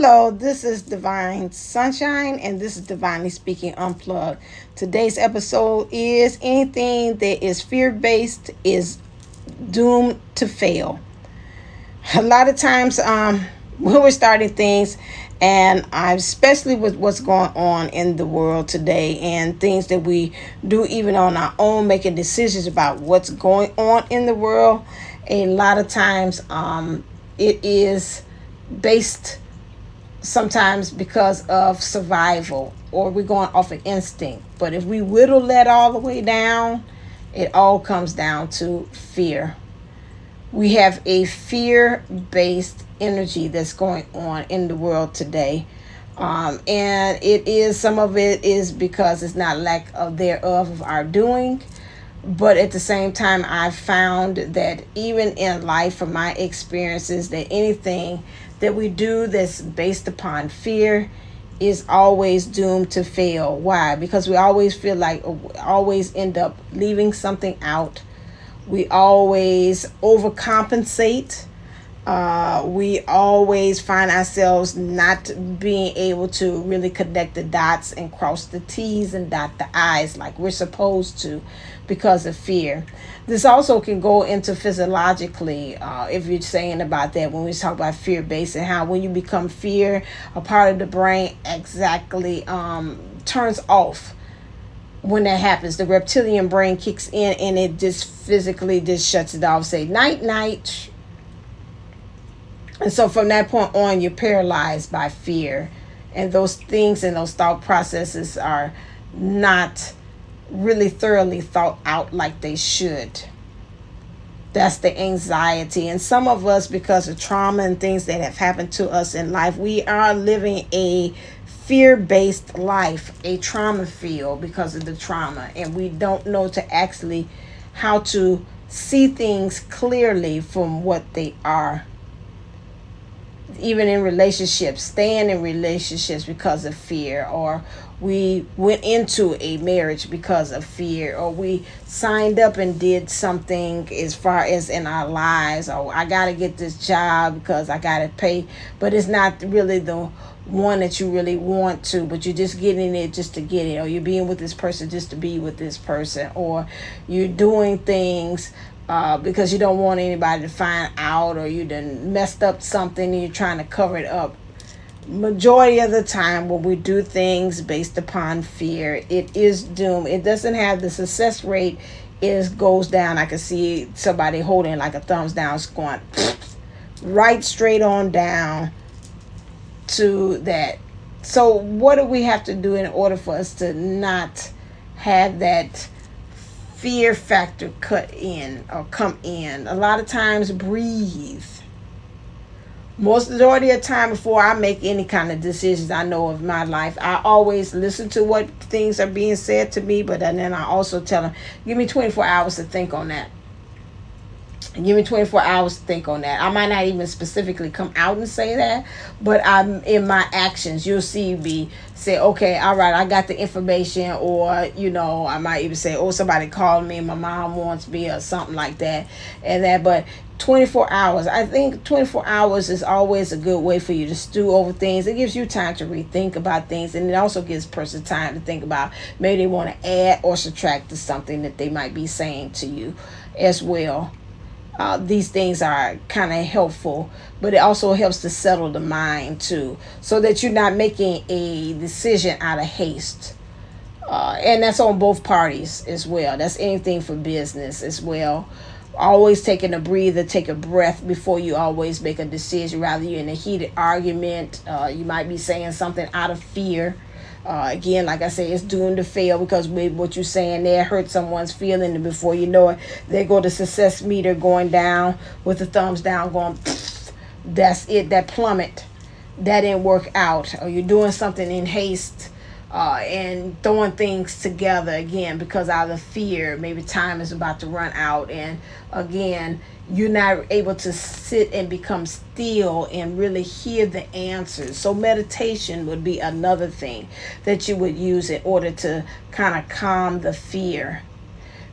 Hello, this is Divine Sunshine, and this is Divinely Speaking Unplugged. Today's episode is anything that is fear based is doomed to fail. A lot of times, when we're starting things, and especially with what's going on in the world today, and things that we do even on our own, making decisions about what's going on in the world, a lot of times, it is based sometimes because of survival, or we're going off an instinct. But if we whittle that all the way down, it all comes down to fear. We have a fear based energy that's going on in the world today. And it is, some of it is because it's not lack of thereof of our doing. But at the same time, I've found that even in life, from my experiences, that anything that we do that's based upon fear is always doomed to fail. Why? Because we always feel like, always end up leaving something out. We always overcompensate. We always find ourselves not being able to really connect the dots and cross the T's and dot the I's like we're supposed to because of fear. This also can go into physiologically, if you're saying about that, when we talk about fear-based, and how when you become fear, a part of the brain exactly turns off. When that happens, the reptilian brain kicks in and it just physically just shuts it off, say night night. And so from that point on, you're paralyzed by fear. And those things and those thought processes are not really thoroughly thought out like they should. That's the anxiety. And some of us, because of trauma and things that have happened to us in life, we are living a fear-based life, a trauma field because of the trauma. And we don't know to actually how to see things clearly from what they are. Even in relationships, staying in relationships because of fear, or we went into a marriage because of fear, or we signed up and did something as far as in our lives, or I got to get this job because I got to pay, but it's not really the one that you really want to, but you're just getting it just to get it, or you're being with this person just to be with this person, or you're doing things because you don't want anybody to find out, or you done messed up something and you're trying to cover it up. Majority of the time when we do things based upon fear, it is doomed. It doesn't have the success rate, is goes down. I can see somebody holding like a thumbs down, going right straight on down to that. So what do we have to do in order for us to not have that fear factor cut in or come in? A lot of times, breathe. Most majority of the time, before I make any kind of decisions I know of my life, I always listen to what things are being said to me, but then I also tell them, give me 24 hours to think on that. Give me 24 hours to think on that. I might not even specifically come out and say that, but I'm in my actions. You'll see me say, okay, all right, I got the information, or, I might even say, oh, somebody called me, my mom wants me, or something like that, and that. But 24 hours, I think 24 hours is always a good way for you to stew over things. It gives you time to rethink about things, and it also gives a person time to think about maybe they want to add or subtract to something that they might be saying to you as well. These things are kind of helpful, but it also helps to settle the mind too, so that you're not making a decision out of haste. And that's on both parties as well. That's anything for business as well. Always taking a breather, take a breath before you always make a decision. Rather, you're in a heated argument, you might be saying something out of fear. Again, like I say, it's doomed to fail, because with what you're saying there hurt someone's feeling, and before you know it, they go to success meter going down with the thumbs down, going, that's it, that plummet, that didn't work out. Or you're doing something in haste, and throwing things together again because out of fear, maybe time is about to run out, and again, you're not able to sit and become still and really hear the answers. So meditation would be another thing that you would use in order to kind of calm the fear.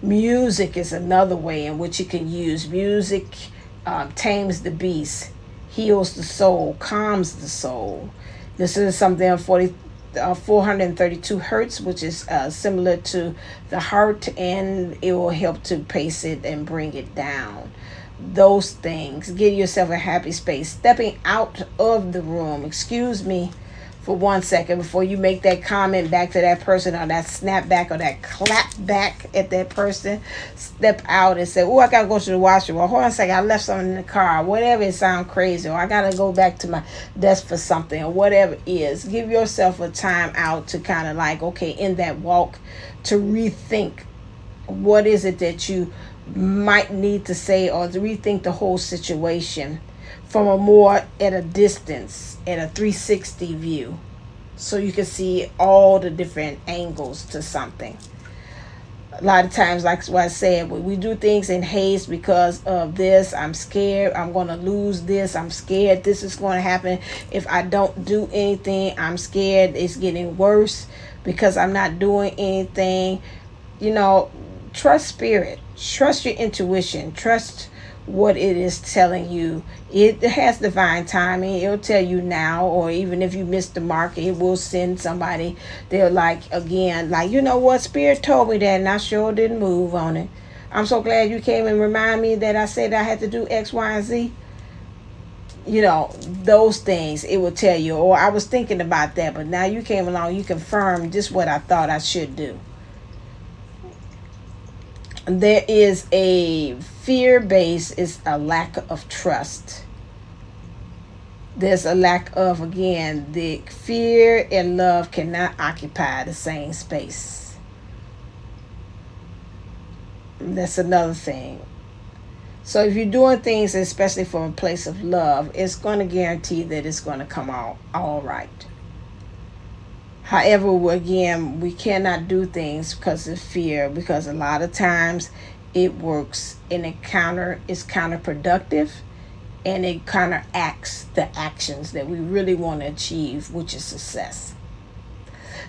Music is another way in which you can use music. Tames the beast. heals the soul, calms the soul. This is something on 432 hertz, which is similar to the heart, and it will help to pace it and bring it down. Those things. Give yourself a happy space. Stepping out of the room. Excuse me for 1 second before you make that comment back to that person, or that snap back, or that clap back at that person. Step out and say, oh, I gotta go to the washroom, or hold on a second, I left something in the car, whatever. It sounds crazy, or I gotta go back to my desk for something, or whatever it is. Give yourself a time out to kind of like, okay, in that walk, to rethink what is it that you might need to say, or to rethink the whole situation from a more at a distance, at a 360 view, so you can see all the different angles to something. A lot of times, like what I said, we do things in haste because of this. I'm scared I'm going to lose this. I'm scared this is going to happen if I don't do anything. I'm scared it's getting worse because I'm not doing anything. Trust spirit, trust your intuition, trust what it is telling you. It has divine timing. It'll tell you now, or even if you miss the mark, it will send somebody. They're like, again, like, you know what, spirit told me that, and I sure didn't move on it. I'm so glad you came and remind me that I said I had to do X, Y, and Z. Those things it will tell you. Or I was thinking about that, but now you came along, you confirmed just what I thought I should do. There is a fear base, is a lack of trust. There's a lack of, again, the fear and love cannot occupy the same space. That's another thing. So if you're doing things, especially from a place of love, it's going to guarantee that it's going to come out all right. However, again, we cannot do things because of fear, because a lot of times it works and it's counterproductive, and it counteracts the actions that we really want to achieve, which is success.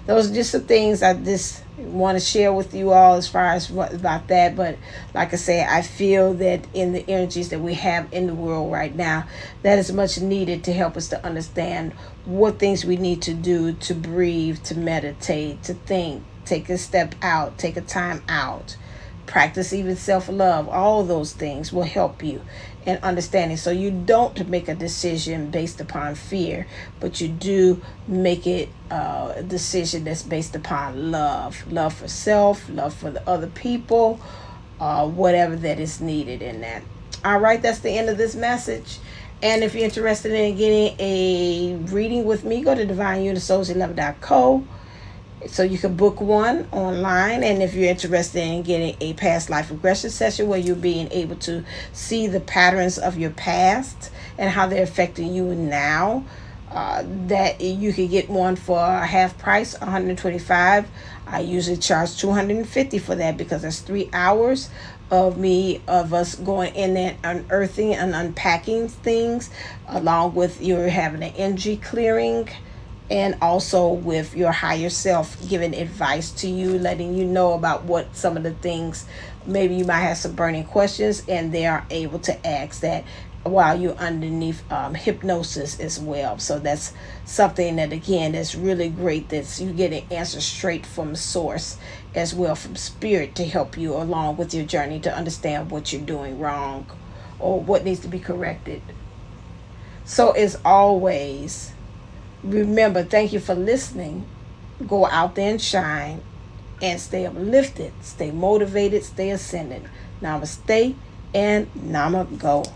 Those are just some things I just want to share with you all as far as what about that. But like I say, I feel that in the energies that we have in the world right now, that is much needed to help us to understand what things we need to do, to breathe, to meditate, to think, take a step out, take a time out, practice even self-love. All those things will help you in understanding, so you don't make a decision based upon fear, but you do make it a decision that's based upon love for self, love for the other people, whatever that is needed in that. All right, that's the end of this message. And if you're interested in getting a reading with me, go to divineunisoul11.co. So you can book one online. And if you're interested in getting a past life regression session where you're being able to see the patterns of your past and how they're affecting you now, that you could get one for half price, $125. I usually charge $250 for that, because that's 3 hours of us going in there, unearthing and unpacking things, along with you're having an energy clearing, and also with your higher self giving advice to you, letting you know about what some of the things, maybe you might have some burning questions, and they are able to ask that while you're underneath hypnosis as well. So that's something that, again, that's really great, that you get an answer straight from source as well, from spirit, to help you along with your journey to understand what you're doing wrong or what needs to be corrected. So as always, remember, thank you for listening. Go out there and shine, and stay uplifted, stay motivated, stay ascended. Namaste and Namago.